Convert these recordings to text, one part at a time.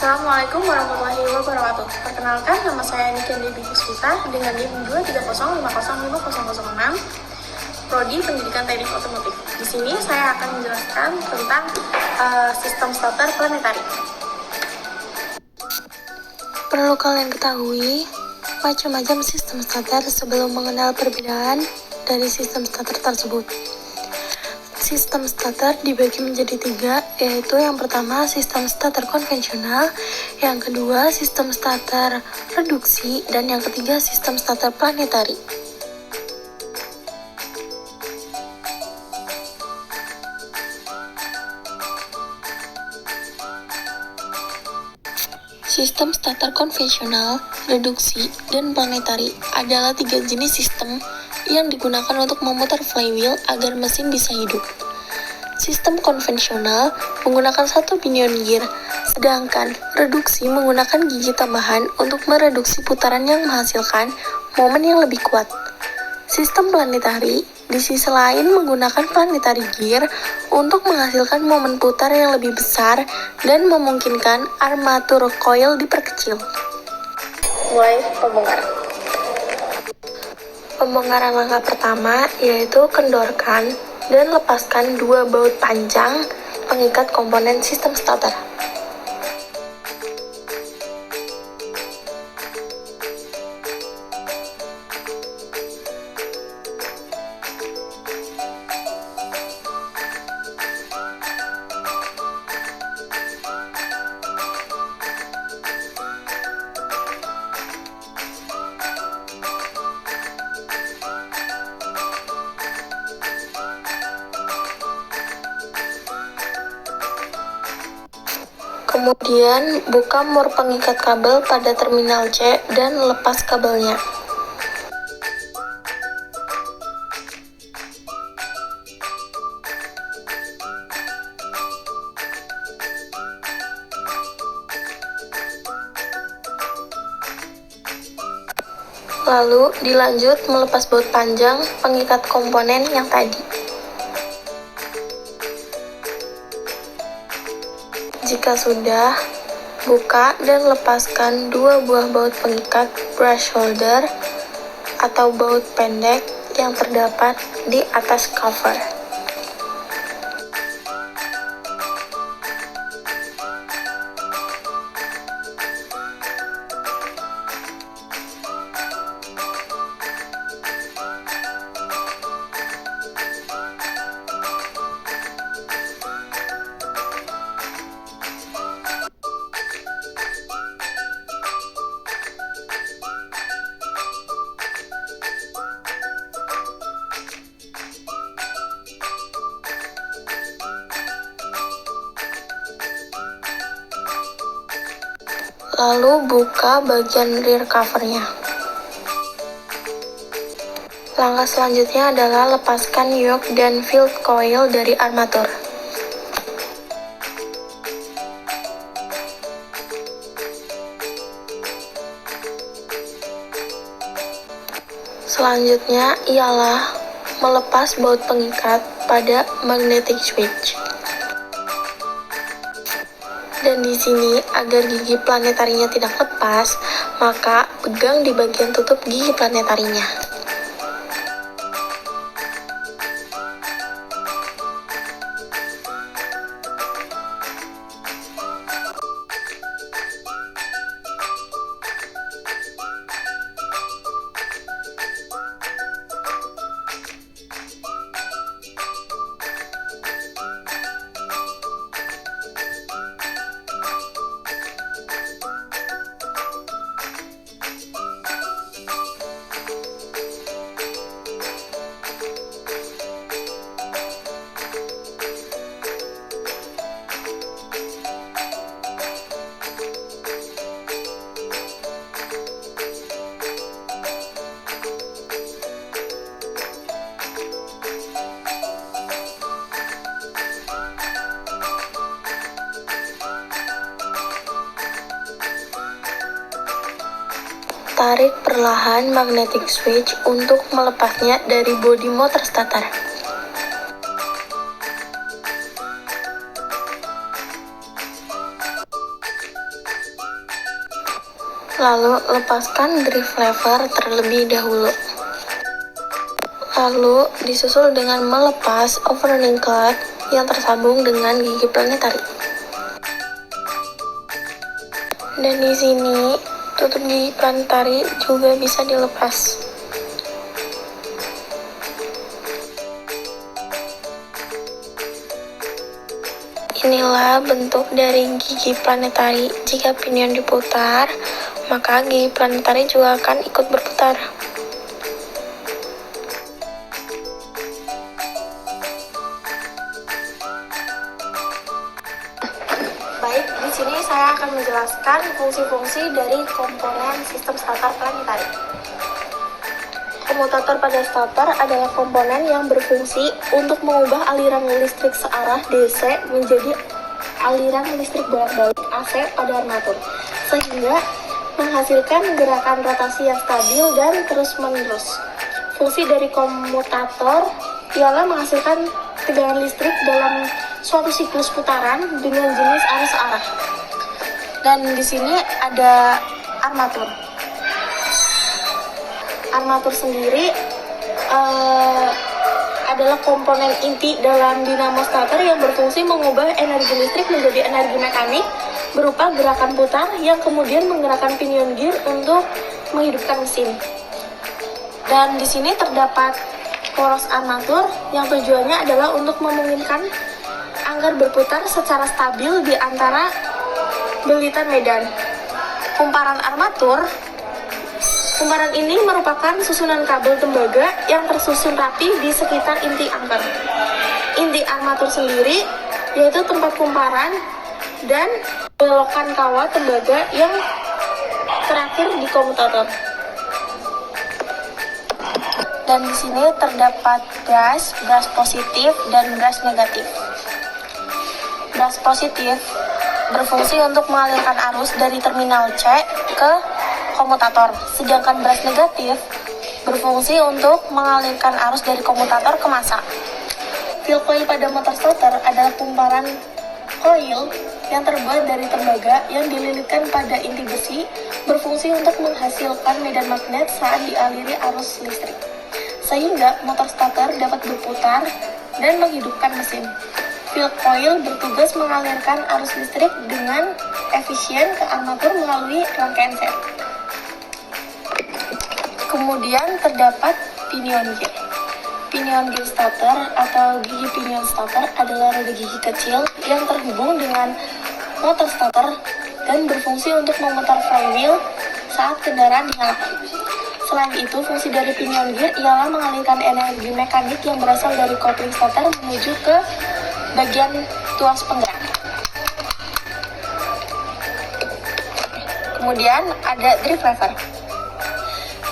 Assalamualaikum warahmatullahi wabarakatuh. Perkenalkan, nama saya Niken Debbie Puspita dengan NIM 230505006, Prodi Pendidikan Teknik Otomotif. Di sini saya akan menjelaskan tentang sistem starter planetari. Perlu kalian ketahui, macam-macam sistem starter sebelum mengenal perbedaan dari sistem starter tersebut. Sistem starter dibagi menjadi 3, yaitu yang pertama sistem starter konvensional, yang kedua sistem starter reduksi, dan yang ketiga sistem starter planetari. Sistem starter konvensional, reduksi, dan planetari adalah 3 jenis sistem yang digunakan untuk memutar flywheel agar mesin bisa hidup. Sistem konvensional menggunakan 1 pinion gear, sedangkan reduksi menggunakan gigi tambahan untuk mereduksi putaran yang menghasilkan momen yang lebih kuat. Sistem planetari di sisi lain menggunakan planetary gear untuk menghasilkan momen putar yang lebih besar dan memungkinkan armatur coil diperkecil. Mulai pembongkaran. Pembongkaran langkah pertama yaitu kendorkan dan lepaskan 2 baut panjang pengikat komponen sistem starter. Kemudian, buka mur pengikat kabel pada terminal C dan lepas kabelnya. Lalu, dilanjut melepas baut panjang pengikat komponen yang tadi. Jika sudah, buka dan lepaskan 2 buah baut pengikat brush holder atau baut pendek yang terdapat di atas cover. Lalu buka bagian rear covernya. Langkah selanjutnya adalah lepaskan yoke dan field coil dari armatur. Selanjutnya ialah melepas baut pengikat pada magnetic switch. Dan di sini, agar gigi planetarinya tidak lepas, maka pegang di bagian tutup gigi planetarinya. Tarik perlahan magnetic switch untuk melepasnya dari bodi motor starter. Lalu lepaskan drive lever terlebih dahulu. Lalu disusul dengan melepas overrunning clutch yang tersambung dengan gigi planetari. Dan di sini tutup gigi planetari juga bisa dilepas. Inilah bentuk dari gigi planetari. Jika pinion diputar, maka gigi planetari juga akan ikut berputar. Baik, di sini saya akan menjelaskan fungsi-fungsi dari komponen sistem starter planetari. Komutator pada starter adalah komponen yang berfungsi untuk mengubah aliran listrik searah DC menjadi aliran listrik bolak-balik AC pada armatur, sehingga menghasilkan gerakan rotasi yang stabil dan terus-menerus. Fungsi dari komutator ialah menghasilkan tegangan listrik dalam suatu siklus putaran dengan jenis arus searah. Dan di sini ada armatur. Armatur sendiri adalah komponen inti dalam dinamo starter yang berfungsi mengubah energi listrik menjadi energi mekanik berupa gerakan putar yang kemudian menggerakkan pinion gear untuk menghidupkan mesin. Dan di sini terdapat poros armatur yang tujuannya adalah untuk memungkinkan agar berputar secara stabil di antara belitan medan. Kumparan ini merupakan susunan kabel tembaga yang tersusun rapi di sekitar inti angker. Inti armatur sendiri yaitu tempat kumparan dan belokan kawat tembaga yang terakhir di komutator. Dan di sini terdapat brush positif dan brush negatif. Brush positif berfungsi untuk mengalirkan arus dari terminal C ke komutator, sedangkan brush negatif berfungsi untuk mengalirkan arus dari komutator ke massa. Field coil pada motor starter adalah kumparan coil yang terbuat dari tembaga yang dililitkan pada inti besi, berfungsi untuk menghasilkan medan magnet saat dialiri arus listrik, sehingga motor starter dapat berputar dan menghidupkan mesin. Field coil bertugas mengalirkan arus listrik dengan efisien ke armatur melalui rangkaian set. Kemudian terdapat pinion gear. Pinion gear starter atau gigi pinion starter adalah roda gigi kecil yang terhubung dengan motor starter dan berfungsi untuk memutar flywheel saat kendaraan dinyalakan. Selain itu, fungsi dari pinion gear ialah mengalirkan energi mekanik yang berasal dari kopling starter menuju ke bagian tuas penggerak. Kemudian ada drive lever.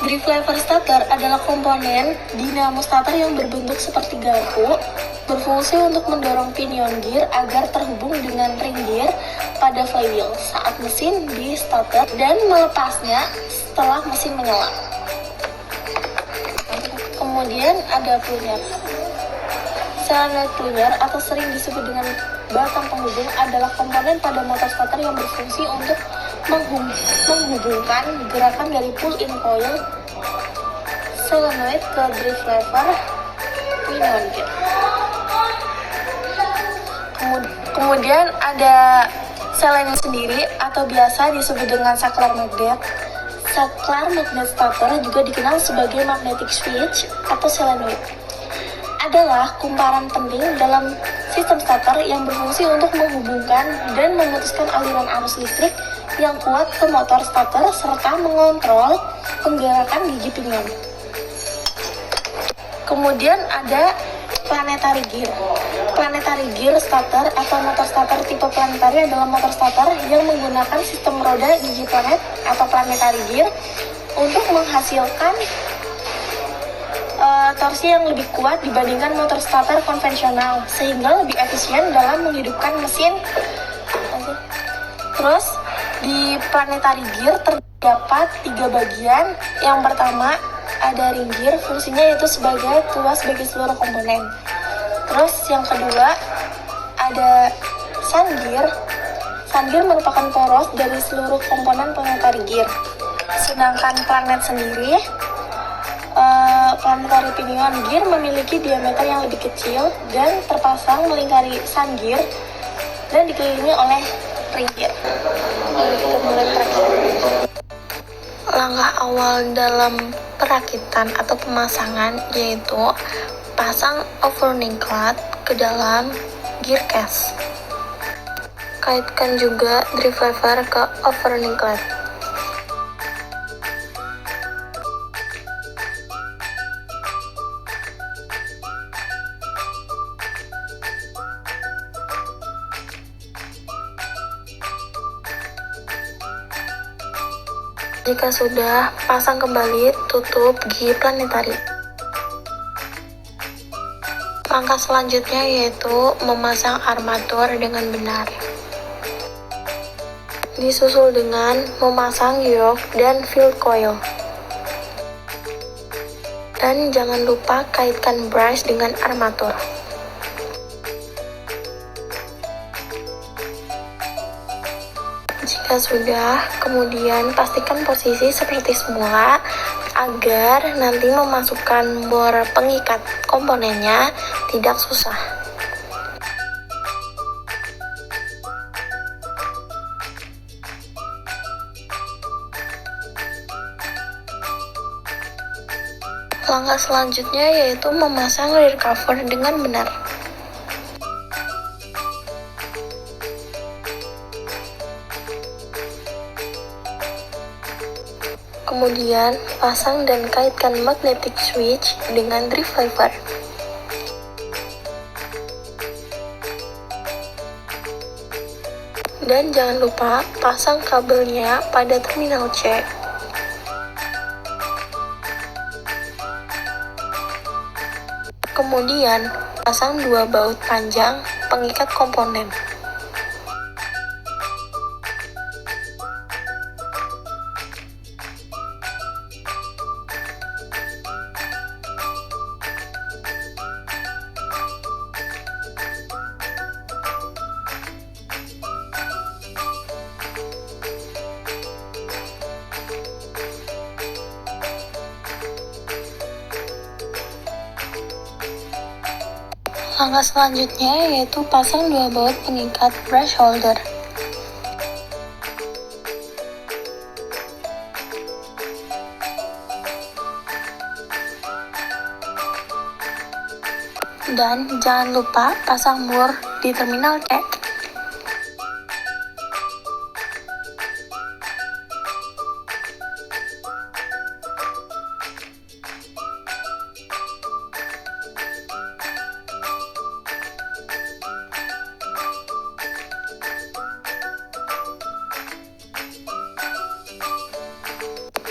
Drive lever starter adalah komponen dinamo starter yang berbentuk seperti garpu, berfungsi untuk mendorong pinion gear agar terhubung dengan ring gear pada flywheel saat mesin di starter dan melepasnya setelah mesin menyala. Kemudian ada plunger. Solenoid plunger atau sering disebut dengan batang penghubung adalah komponen pada motor starter yang berfungsi untuk menghubungkan gerakan dari pull-in coil solenoid ke drive lever pinion gear. Kemudian ada selen sendiri atau biasa disebut dengan saklar magnet. Saklar magnet starter juga dikenal sebagai magnetic switch atau solenoid. Adalah kumparan penting dalam sistem starter yang berfungsi untuk menghubungkan dan memutuskan aliran arus listrik yang kuat ke motor starter serta mengontrol penggerakan gigi pinion. Kemudian ada planetary gear. Planetary gear starter atau motor starter tipe planetary adalah motor starter yang menggunakan sistem roda gigi planet atau planetary gear untuk menghasilkan torsi yang lebih kuat dibandingkan motor starter konvensional, sehingga lebih efisien dalam menghidupkan mesin. Terus di planetary gear terdapat 3 bagian. Yang pertama ada ring gear, fungsinya yaitu sebagai tuas bagi seluruh komponen. Terus yang kedua ada sun gear. Sun gear merupakan poros dari seluruh komponen planetary gear. Sedangkan planet sendiri, planetary pinion gear memiliki diameter yang lebih kecil dan terpasang melingkari sun gear dan dikelilingi oleh ring gear. Kita mulai perakitan. Langkah awal dalam perakitan atau pemasangan yaitu pasang overturning clamp ke dalam gear case. Kaitkan juga drive lever ke overturning clamp. Jika sudah, pasang kembali tutup gear planetary. Langkah selanjutnya yaitu memasang armatur dengan benar. Disusul dengan memasang yoke dan field coil. Dan jangan lupa kaitkan brush dengan armatur. Jika sudah, kemudian pastikan posisi seperti semula agar nanti memasukkan bor pengikat komponennya tidak susah. Langkah selanjutnya yaitu memasang rear cover dengan benar. Kemudian, pasang dan kaitkan magnetic switch dengan drive lever. Dan jangan lupa pasang kabelnya pada terminal C. Kemudian, pasang dua baut panjang pengikat komponen. Langkah selanjutnya yaitu pasang dua baut pengikat brush holder. Dan jangan lupa pasang bor di terminal C.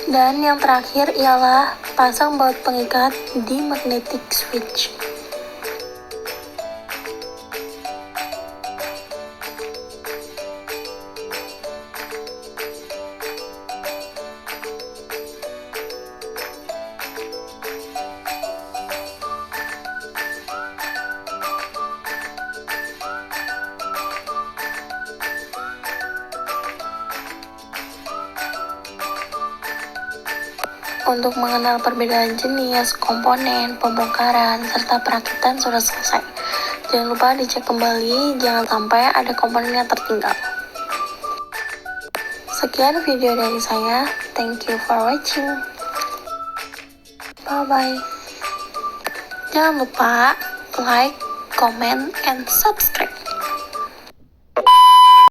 Dan yang terakhir ialah pasang baut pengikat di magnetic switch. Untuk mengenal perbedaan jenis, komponen, pembongkaran, serta perakitan sudah selesai. Jangan lupa dicek kembali, jangan sampai ada komponen yang tertinggal. Sekian video dari saya. Thank you for watching. Bye-bye. Jangan lupa like, comment, and subscribe.